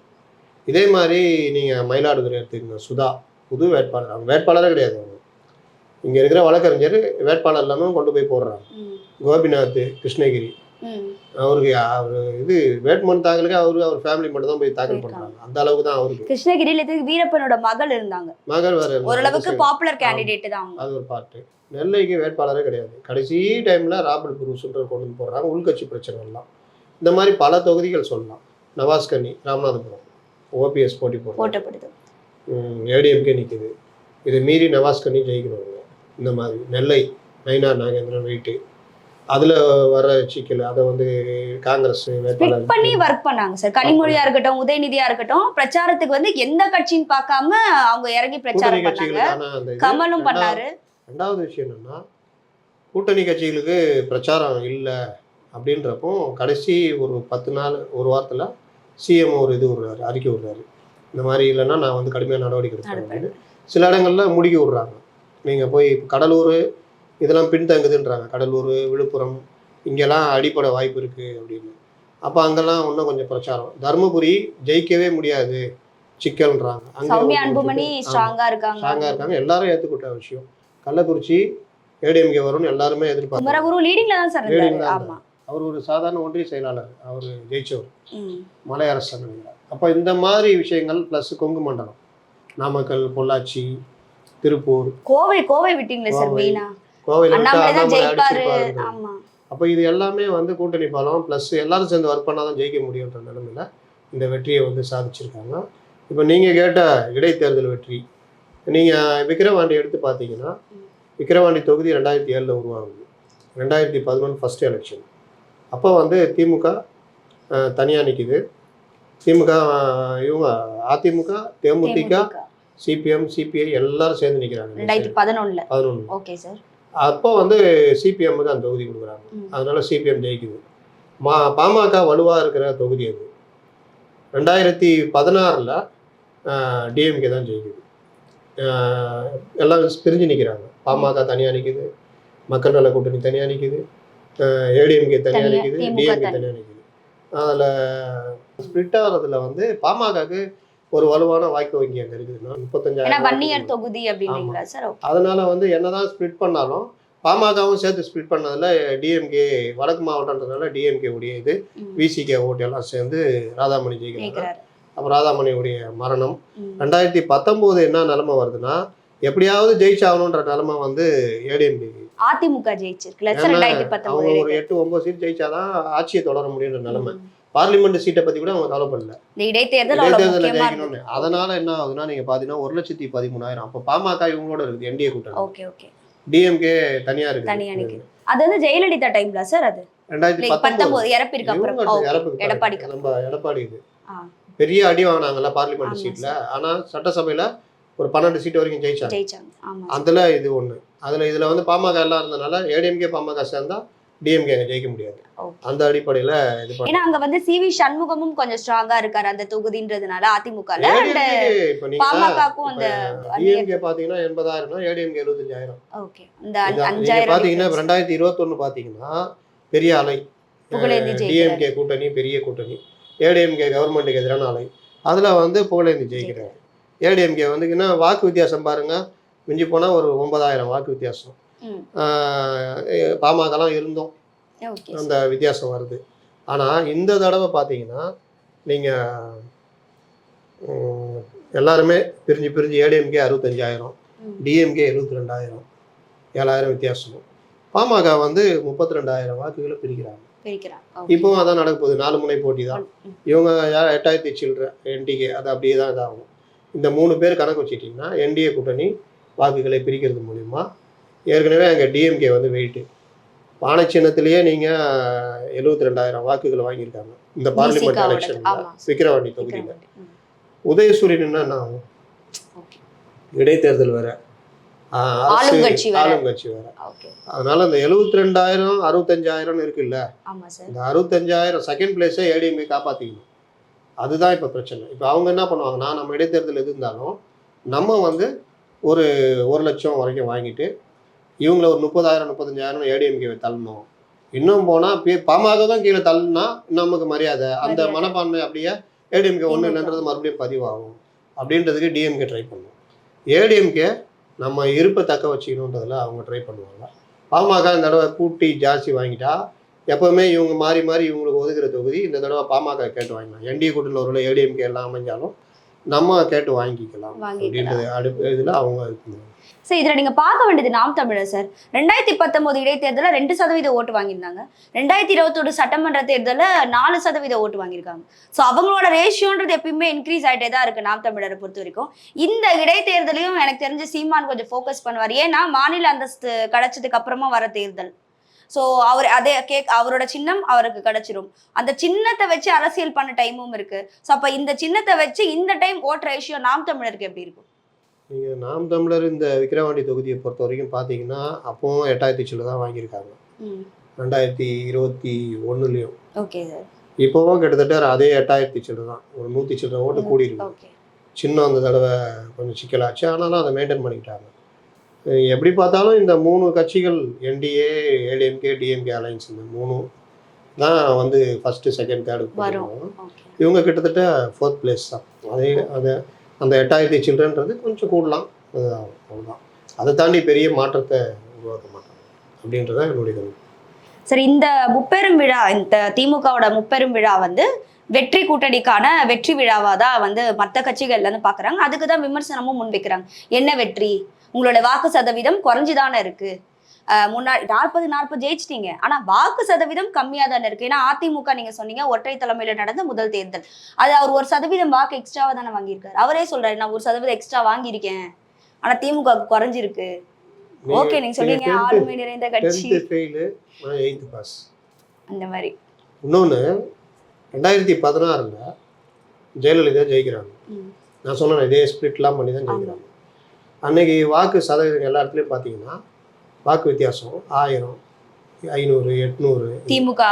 இதே மாதிரி நீங்க மயிலாடுதுறை எடுத்துக்கங்க, சுதா புது வேட்பாளர், அவங்க வேட்பாளரே கிடையாது. அவங்க இங்க இருக்கிற வழக்கறிஞர் வேட்பாளர் இல்லாமல் கொண்டு போய் போடுறாங்க. கோபிநாத் கிருஷ்ணகிரி அவருக்கு இது வேட்புமனு தாக்கலுக்கு அவர் ஃபேமிலி மட்டும் தான் போய் தாக்கல் பண்றாங்க. அந்த அளவுக்கு தான் அவருக்கு. கிருஷ்ணகிரியில வீரப்பனோட மகள் இருந்தாங்க. மகள் வேற ஓரளவுக்கு பாப்புலர் கேண்டிடேட் தான் அவங்க. அது ஒரு பார்ட்டு. நெல்லைக்கு வேட்பாளரே கிடையாது. கடைசி டைம்ல ராபர்ட் புரூஸ்ன்ற கொண்டு வந்து போடுறாங்க. உள்கட்சி பிரச்சனை எல்லாம் இந்த மாதிரி பல தொகுதிகள் சொல்லலாம். நவாஸ்கனி ராமநாதபுரம் ஓபிஎஸ் போட்டி போட்டப்படுது. ஏடிஎம்கே நிற்குது. இதை மீறி நவாஸ்கனி ஜெயிக்கிறவங்க. இந்த மாதிரி நெல்லை நயினார் நாகேந்திரன் வெயிட்டு அதில் வர சிக்கல் அதை வந்து காங்கிரஸ் வேட்பாளர் பண்ணி ஒர்க் பண்ணாங்க சார். கனிமொழியா இருக்கட்டும், உதயநிதியா இருக்கட்டும், பிரச்சாரத்துக்கு வந்து எந்த கட்சின்னு பார்க்காம அவங்க இறங்கி பிரச்சாரம் பண்ணாங்க. கமலும் பண்ணாரு. ரெண்டாவது விஷயம் என்னன்னா, கூட்டணி கட்சிகளுக்கு பிரச்சாரம் இல்லை அப்படின்றப்போ கடைசி ஒரு 10 நாள் ஒரு வாரத்தில் சிஎம் ஒரு இது விடுறாரு, அறிக்கை விடுறாரு. இந்த மாதிரி இல்லைன்னா நான் வந்து கடுமையான நடவடிக்கை எடுப்பேன் அப்படின்னு. சில இடங்கள்ல முடுக்கி விடுறாங்க. நீங்கள் போய் கடலூர் இதெல்லாம் பின்தங்குதுன்றாங்க. கடலூர், விழுப்புரம் இங்கெல்லாம் அடிப்படை வாய்ப்பு இருக்குது அப்படின்னு. அப்போ அங்கெல்லாம் இன்னும் கொஞ்சம் பிரச்சாரம். தருமபுரி ஜெயிக்கவே முடியாது சிக்கல்ன்றாங்க. அன்புமணி ஸ்ட்ராங்கா இருக்காங்க. எல்லாரும் ஏற்றுக்கிட்ட விஷயம். கள்ளக்குறிச்சி ஏடிஎம்கே வரும்னு எல்லாருமே எதிர்பார்த்தாங்க. அவர் ஒரு சாதாரண ஒன்றிய செயலாளர், அவர் ஜெயிச்சவர், மலை அரசன். அப்போ இந்த மாதிரி விஷயங்கள் ப்ளஸ் கொங்கு மண்டலம், நாமக்கல், பொள்ளாச்சி, திருப்பூர், கோவை விட்டீங்களே சார். மெயினா கோவையில் அப்போ இது எல்லாமே வந்து கூட்டணி பாலம் ப்ளஸ் எல்லாரும் சேர்ந்து ஒர்க் பண்ணாதான் ஜெயிக்க முடியுன்ற நிலைமையில இந்த வெற்றியை வந்து சாதிச்சிருக்காங்க. இப்போ நீங்கள் கேட்ட இடைத்தேர்தல் வெற்றி, நீங்கள் விக்கிரவாண்டி எடுத்து பார்த்தீங்கன்னா, விக்கிரவாண்டி தொகுதி 2007 உருவாகுது. 2011 ஃபர்ஸ்ட் எலெக்ஷன். அப்போ வந்து திமுக தனியாக நிற்கிது. திமுக இவங்க அதிமுக, தேமுதிக, சிபிஎம், சிபிஐ எல்லாரும் சேர்ந்து நிற்கிறாங்க 2011. Okay sir. அப்போ வந்து சிபிஎம்முக்கு அந்த தொகுதி கொடுக்குறாங்க. அதனால சிபிஎம் ஜெயிக்குது. பாமக வலுவாக இருக்கிற தொகுதி அது. 2016 டிஎம்கே தான் ஜெயிக்குது. எல்லாம் பிரிஞ்சு நிற்கிறாங்க. பாமக தனியாக நிற்குது, மக்கள் நல கூட்டணி தனியாக நிற்குது, ஏடிஎம்கே தனியாக நிற்குது, டிஎம்கே தனியாக நிற்குது. அதில் ஸ்பிளிட் ஆகிறதுல வந்து பாமகக்கு ஒரு வலுவான வாய்ப்பு வங்கி அங்கே இருக்குதுன்னா 35,000 தொகுதி அப்படிங்களா சார்? அதனால வந்து என்னதான் ஸ்பிளிட் பண்ணாலும் பாமகவும் சேர்த்து ஸ்பிளிட் பண்ணதில் டிஎம்கே வடக்கு மாவட்டன்றதுனால டிஎம்கே உடைய இது விசிகே ஓட்டு எல்லாம் சேர்ந்து ராதாமணி ஜெயிக்கிறாங்க. அப்போ ராதாமணியுடைய மரணம். 2019 என்ன நிலைமை வருதுன்னா, எப்படியாவது ஜெயிச்சாகணுன்ற நிலைமை வந்து ஏடிஎம்கே. அதிமுக ஜெயிச்சிருக்குல்ல சார் 2019. அவங்க ஒரு 8-9 சீட் ஜெயிச்சாதான் ஆட்சியை தொடர முடியுன்ற நிலைமை. பார்லிமெண்ட் சீட்டை பத்தி கூட அவங்க கவலைப்படல. இடைத்தேர்தல் ஜெயிக்கணும்னு. அதனால என்ன ஆகுதுன்னா, நீங்க பாத்தீங்கன்னா 1,13,000. அப்போ பாமக இவங்களோட இருக்குது, என்டிஏ கூட்டணி. டிஎம்கே தனியா இருக்கு. அது வந்து ஜெயலலிதா டைம்ல சார். அது 2019 இறப்பிற்கு அப்புறம் நம்ம எடப்பாடி இது பெரிய அடி வாங்கினாங்கல்ல பார்லிமெண்ட் சீட்ல. ஆனா சட்டசபையில ஒரு 12 சீட் வரைக்கும் ஜெயிச்சாங்க. அதுல இது ஒண்ணு. இதுல வந்து பாமக எல்லாம் இருந்தனால ஏடிஎம்கே பாமக சேர்ந்தா டிஎம்கே ஜெயிக்க முடியாது. அந்த அடிப்படையில இது ஏன்னா அங்க வந்து சிவி சண்முகமும் கொஞ்சம் ஸ்ட்ராங்கா இருக்காரு அந்த தொகுதின்றதுனால அதிமுகல. இப்போ நீங்க பாமகக்கும் அந்த டிஎம்கே பாத்தீங்கன்னா 80,000, ஏடிஎம்கே 75,000. ஓகே. அந்த 5,000 பாத்தீங்கன்னா 2021 பாத்தீங்கன்னா பெரிய அலை. டிஎம்கே கூட்டணி பெரிய கூட்டணி, ஏடிஎம்கே கவர்மெண்ட்டுக்கு எதிரான அலை. அதுல வந்து புகழேந்தி ஜெயிக்கிறாரு. ஏடிஎம்கே வந்து என்ன வாக்கு வித்தியாசம் பாருங்க, மிஞ்சி போனா ஒரு 9,000 வாக்கு வித்தியாசம். பாமகலாம் இருந்தோம், அந்த வித்தியாசம் வருது. ஆனால் இந்த தடவை பார்த்தீங்கன்னா நீங்கள் எல்லாருமே பிரிஞ்சு ஏடிஎம்கே 65,000, டிஎம்கே 72,000, 7,000 வித்தியாசம். பாமக வந்து 32,000 வாக்குகளை பிரிக்கிறாங்க. இப்போவும் அதான் நடக்க போகுது. 4 முனை போட்டி தான். இவங்க 8,000 சில்லற என்டிகே, அது அப்படியே தான் இதாகும். இந்த 3 பேர் கணக்கு வச்சுட்டிங்கன்னா என்டிஏ கூட்டணி வாக்குகளை பிரிக்கிறது மூலிமா ஏற்கனவே அங்கே டிஎம்கே வந்து வெயிட்டு பானை சின்னத்திலேயே நீங்கள் 72,000 வாக்குகளை வாங்கியிருக்காங்க இந்த பார்லிமெண்ட் எலெக்ஷனில். விக்கிரவாண்டி தொகுதியில் உதயசூரியன் என்ன ஆகும்? இடைத்தேர்தல் வேற, ஆளுங்கட்சி வேற. அதனால இந்த 72,000 65,000 இருக்குல்ல, இந்த 65,000 செகண்ட் பிளேஸை ஏடிஎம்கே காப்பாற்றிக்கணும். அதுதான் இப்போ பிரச்சனை. இப்போ அவங்க என்ன பண்ணுவாங்கன்னா, நம்ம இடைத்தேர்தல் எது இருந்தாலும் நம்ம வந்து ஒரு 1,00,000 வரைக்கும் வாங்கிட்டு இவங்கள ஒரு 30,000 35,000 ஏடிஎம்கே தள்ளணும். இன்னும் போனால் பாமக தான் கீழே தள்ளுனா நமக்கு மரியாதை. அந்த மனப்பான்மை அப்படியே ஏடிஎம்கே ஒன்று இல்லைன்றது மறுபடியும் பதிவாகும். அப்படின்றதுக்கு டிஎம்கே ட்ரை பண்ணுவோம். ஏடிஎம்கே நம்ம இருப்பை தக்க வச்சுக்கணுன்றதில் அவங்க ட்ரை பண்ணுவாங்க. பாமக இந்த தடவை கூட்டி ஜாஸ்தி வாங்கிட்டா எப்போவுமே இவங்க மாறி மாறி இவங்களுக்கு ஒதுக்குற தொகுதி இந்த தடவை பாமக கேட்டு வாங்கிக்கலாம். என்டிஏ கூட்டணியில் ஒரு ஏடிஎம்கே எல்லாம் அமைஞ்சாலும் நம்ம கேட்டு வாங்கிக்கலாம் அப்படின்றது அடுத்த இதில் அவங்க இருக்குங்க. சார் இதில் நீங்கள் பார்க்க வேண்டியது நாம் தமிழர் சார் 2019 இடைத்தேர்தலில் 2% ஓட்டு வாங்கியிருந்தாங்க. 2021 சட்டமன்ற தேர்தலில் 4% ஓட்டு வாங்கியிருக்காங்க. ஸோ அவங்களோட ரேஷியோன்றது எப்பயுமே இன்க்ரீஸ் ஆகிட்டே தான் இருக்குது நாம் தமிழரை பொறுத்த வரைக்கும். இந்த இடைத்தேர்தலையும் எனக்கு தெரிஞ்ச சீமான் கொஞ்சம் ஃபோக்கஸ் பண்ணுவார். ஏன்னா மாநில அந்தஸ்து கிடைச்சதுக்கு அப்புறமா வர தேர்தல். ஸோ அவர் அதே அவரோட சின்னம் அவருக்கு கிடைச்சிரும். அந்த சின்னத்தை வச்சு அரசியல் பண்ண டைமும் இருக்கு. ஸோ அப்போ இந்த சின்னத்தை வச்சு இந்த டைம் ஓட் ரேஷியோ நாம் தமிழருக்கு எப்படி இருக்கும்? நீங்கள் நாம் தமிழர் இந்த விக்கிரவாண்டி தொகுதியை பொறுத்த வரைக்கும் பார்த்தீங்கன்னா அப்போவும் 8000 சில்லு தான் வாங்கியிருக்காங்க 2021. Okay sir. இப்போவும் கிட்டத்தட்ட அதே 8000 சில்லு தான், ஒரு 100 சில்லற ஓட்டு கூடி இருக்கு. சின்னம் அந்த தடவை கொஞ்சம் சிக்கலாச்சு, ஆனாலும் அதை மெயின்டைன் பண்ணிக்கிட்டாங்க. எப்படி பார்த்தாலும் இந்த 3 கட்சிகள் என்டிஏ, ஏடிஎம்கே, டிஎம்கே அலைன்ஸ் இந்த 3 தான் வந்து ஃபஸ்ட்டு, செகண்ட், தேர்டு போடுவோம். இவங்க கிட்டத்தட்ட 4th பிளேஸ் தான். அதை அந்த 8000 சில்ட்ரன்றது கொஞ்சம் கூடலாம், அவ்வளோதான். அதை தாண்டி பெரிய மாற்றத்தை உருவாக்க மாட்டாங்க அப்படின்றதான் என்னுடைய கருத்து. சரி, இந்த முப்பெரும் விழா, இந்த திமுகவோட முப்பெரும் விழா வந்து வெற்றி கூட்டணிக்கான வெற்றி விழாவாக தான் வந்து மற்ற கட்சிகள்லேருந்து பார்க்குறாங்க. அதுக்கு தான் விமர்சனமும் முன்வைக்கிறாங்க. என்ன வெற்றி, உங்களோட வாக்கு சதவீதம் குறைஞ்சிதானே இருக்கு. முன்னாடி 40 ஜெயிச்சிட்டீங்க, ஆனா வாக்கு சதவீதம் கம்மியா தானே இருக்கு. ஏன்னா அதிமுக நீங்க சொன்னீங்க ஒற்றை தலைமையில நடந்த முதல் தேர்தல், அது அவர் 1% வாக்கு எக்ஸ்ட்ராவா தானே வாங்கியிருக்காரு. அவரே சொல்றாரு நான் 1% எக்ஸ்ட்ரா வாங்கியிருக்கேன், ஆனா திமுக குறைஞ்சிருக்கு. ஓகே, நீங்க சொல்றீங்க ஆளுமை நிறைந்த கட்சி அந்த மாதிரி. இன்னொன்னு 2016 ஜெயலலிதா ஜெயிக்கிறாங்க. நான் சொன்னேன் இதே ஸ்பிளிட்லாம் பண்ணி தான் ஜெயிக்கிறாங்க. அன்னைக்கு வாக்கு சதவீதம் எல்லா இடத்துலையும் பார்த்தீங்கன்னா வாக்கு வித்தியாசம் 1000, 500, 800. திமுக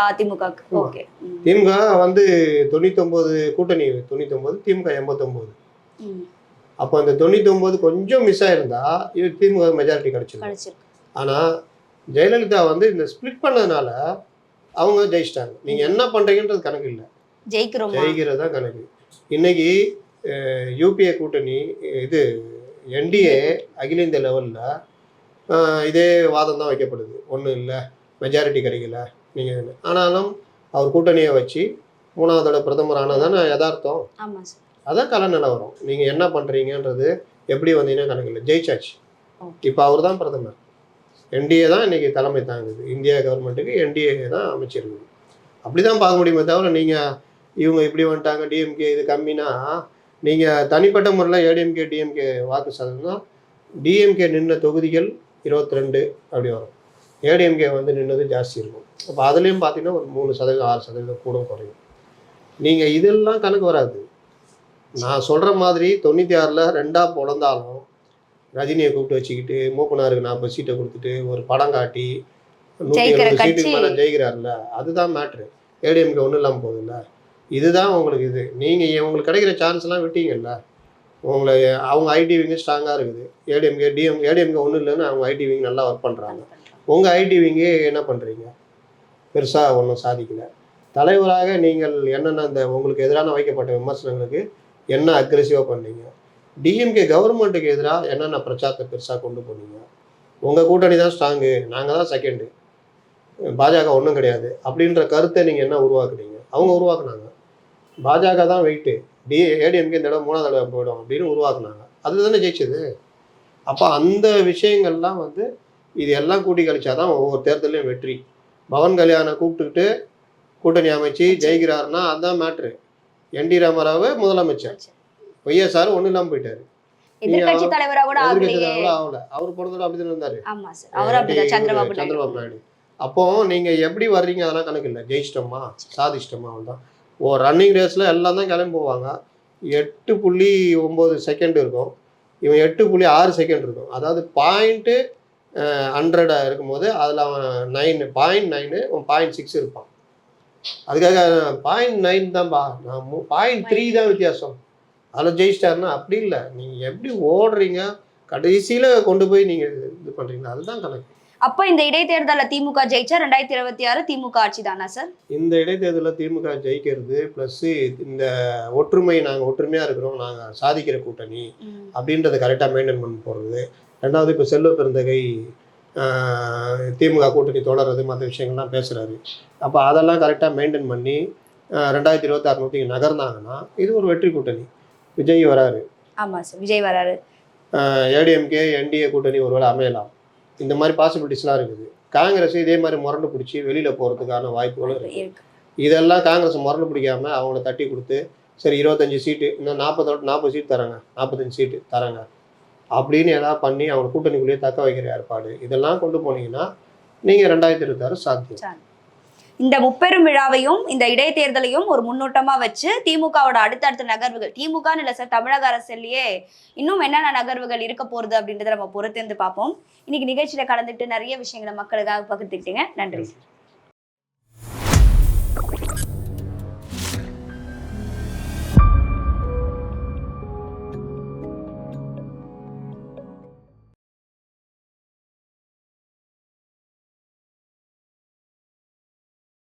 ஓகே. திமுக வந்து 99 கூட்டணி 99, திமுக 89. அப்போ அந்த 99 கொஞ்சம் மிஸ் ஆயிருந்தா இது திமுக மெஜாரிட்டி கிடைச்சிருக்கு. ஆனால் ஜெயலலிதா வந்து இந்த ஸ்பிளிட் பண்ணதுனால அவங்க ஜெயிச்சிட்டாங்க. நீங்கள் என்ன பண்ணுறீங்கன்றது கணக்கு இல்லை, ஜெயிக்கிறது தான் கணக்கு. இன்னைக்கு யூபிஏ கூட்டணி இது என்டிஏ அகில இந்திய லெவலில் இதே வாதம் தான் வைக்கப்படுது. ஒன்றும் இல்லை, மெஜாரிட்டி கிடைக்கல நீங்கள். ஆனாலும் அவர் கூட்டணியை வச்சு 3வது தடவை பிரதமர் ஆனதானே யதார்த்தம். அதான் கல நிலவரம். நீங்கள் என்ன பண்ணுறீங்கன்றது எப்படி வந்தீங்கன்னா கணக்கு இல்லை, ஜெயிச்சாச்சு. இப்போ அவர் தான் பிரதமர், என்டிஏ தான் இன்றைக்கி தலைமை தாங்குது. இந்தியா கவர்மெண்ட்டுக்கு என்டிஏ தான் அமைச்சிருக்குது. அப்படி தான் பார்க்க முடியுமே தவிர நீங்கள் இவங்க இப்படி வந்துட்டாங்க டிஎம்கே இது கம்மினா, நீங்கள் தனிப்பட்ட முறையில் ஏடிஎம்கே டிஎம்கே வாக்கு சதவீதம், டிஎம்கே நின்ற தொகுதிகள் 22 அப்படி வரும், ஏடிஎம்கே வந்து நின்னது ஜாஸ்தி இருக்கும். அப்போ அதுலேயும் பார்த்தீங்கன்னா ஒரு 3%, 6% கூட குறையும். நீங்கள் இதெல்லாம் கணக்கு வராது. நான் சொல்கிற மாதிரி 96ல் 2ஆ பிறந்தாலும் ரஜினியை கூப்பிட்டு வச்சுக்கிட்டு மூப்பனாருக்கு 40 சீட்டை கொடுத்துட்டு ஒரு படம் காட்டி 170 சீட்டுக்கு மேலே ஜெயிக்கிறாருல்ல, அதுதான் மேட்ரு. ஏடிஎம்கே ஒன்றும் இல்லாமல் போகுதுல்ல, இதுதான் உங்களுக்கு இது. நீங்கள் உங்களுக்கு கிடைக்கிற சான்ஸ்லாம் விட்டீங்கல்ல. உங்களை அவங்க ஐடிவிங்க ஸ்ட்ராங்காக இருக்குது, ஏடிஎம்கே ஒன்றும் இல்லைன்னு அவங்க ஐடிவிங்க நல்லா ஒர்க் பண்ணுறாங்க. உங்கள் ஐடிவிங்க என்ன பண்ணுறீங்க, பெருசாக ஒன்றும் சாதிக்கலை. தலைவராக நீங்கள் என்னென்ன இந்த உங்களுக்கு எதிரான வைக்கப்பட்ட விமர்சனங்களுக்கு என்ன அக்ரெசிவாக பண்ணீங்க, டிஎம்கே கவர்மெண்ட்டுக்கு எதிராக என்னென்ன பிரச்சாரத்தை பெருசாக கொண்டு போனீங்க. உங்கள் கூட்டணி தான் ஸ்ட்ராங்கு, நாங்கள் தான் செகண்டு, பாஜக ஒன்றும் கிடையாது அப்படின்ற கருத்தை நீங்கள் என்ன உருவாக்குனீங்க. அவங்க உருவாக்குனாங்க பாஜக தான் வெயிட்டு, ஏடிஎம்கே இந்த தடவை 3வது தடவை போயிடும் அப்படின்னு உருவாக்குனாங்க. அதுதானே ஜெயிச்சது. அப்போ அந்த விஷயங்கள்லாம் வந்து இது எல்லாம் கூட்டி கழிச்சாதான் ஒவ்வொரு தேர்தலையும் வெற்றி. பவன் கல்யாணை கூப்பிட்டுக்கிட்டு கூட்டணி அமைச்சு ஜெயிக்கிறாருன்னா அதுதான் மேட்ரு. என்டி ராமராவ் முதலமைச்சர், ஒய்எஸ்ஆர் ஒன்றும் இல்லாமல் போயிட்டாரு. எதிர்கட்சி தலைவரா கூட ஆகல, அவர் பொறுத்தவரை அப்படிதான் இருந்தாரு சந்திரபாபு நாயுடு. அப்போ நீங்க எப்படி வர்றீங்க அதெல்லாம் கணக்கு இல்லை, ஜெயிச்சிட்டோமா சாதிச்சிட்டோமா அவ்வளோதான். ரன்னிங் ரேஸில் எல்லாம் தான் கிளம்பி போவாங்க. 8.9 செகண்ட் இருக்கும், இவன் 8.6 செகண்ட் இருக்கும். அதாவது 0.100 இருக்கும்போது அதில் அவன் 0.9 அவன் 0.6 இருப்பான். அதுக்காக 0.9 தான்ப்பா, நான் 0.3 தான் வித்தியாசம், அதில் ஜெயிச்சிட்டாருன்னா அப்படி இல்லை. நீங்கள் எப்படி ஓடுறீங்க கடைசியில் கொண்டு போய் நீங்கள் இது பண்ணுறீங்களா, அதுதான் கணக்கு. அப்போ இந்த இடைத்தேர்தலில் திமுக ஜெயிச்சா 2026 திமுக ஆட்சி தானா சார்? இந்த இடைத்தேர்தலில் திமுக ஜெயிக்கிறது ப்ளஸ்ஸு இந்த ஒற்றுமை, நாங்கள் ஒற்றுமையாக இருக்கிறோம், நாங்கள் சாதிக்கிற கூட்டணி அப்படின்றத கரெக்டாக மெயின்டைன் பண்ண போகிறது. ரெண்டாவது இப்போ செல்வ பெருந்தகை திமுக கூட்டணி தொடர்றது மற்ற விஷயங்கள்லாம் பேசுகிறாரு. அப்போ அதெல்லாம் கரெக்டாக மெயின்டைன் பண்ணி 2026 நோக்கி நகர்ந்தாங்கன்னா இது ஒரு வெற்றி கூட்டணி. விஜய் வராரு, ஆமா சார், விஜய் வராரு, ஏடிஎம்கே என்டிஏ கூட்டணி ஒருவேளை அமையலாம். இந்த மாதிரி பாசிபிலிட்டிஸ்லாம் இருக்குது. காங்கிரஸ் இதே மாதிரி முரண்டு பிடிச்சி வெளியில் போகிறதுக்கான வாய்ப்புகளும் இருக்குது. இருக்கு. இதெல்லாம் காங்கிரஸ் முரண்டு பிடிக்காமல் அவங்கள தட்டி கொடுத்து சரி 25 சீட்டு இன்னும் 40 சீட் தராங்க, 45 சீட்டு தராங்க அப்படின்னு ஏதாவது பண்ணி அவங்க கூட்டணிக்குள்ளேயே தக்க வைக்கிற ஏற்பாடு இதெல்லாம் கொண்டு போனீங்கன்னா நீங்கள் 2026 சாத்தியம். இந்த முப்பெரும் விழாவையும் இந்த இடைத்தேர்தலையும் ஒரு முன்னோட்டமா வச்சு திமுகவோட அடுத்தடுத்த நகர்வுகள், திமுகன்னு இல்லை சார், தமிழக அரசியல்லையே இன்னும் என்னென்ன நகர்வுகள் இருக்க போறது அப்படின்றத நம்ம பொறுத்திருந்து பார்ப்போம். இன்னைக்கு நிகழ்ச்சியில கலந்துட்டு நிறைய விஷயங்களை மக்களுக்காக பகிர்ந்துக்கிட்டீங்க. நன்றி சார்.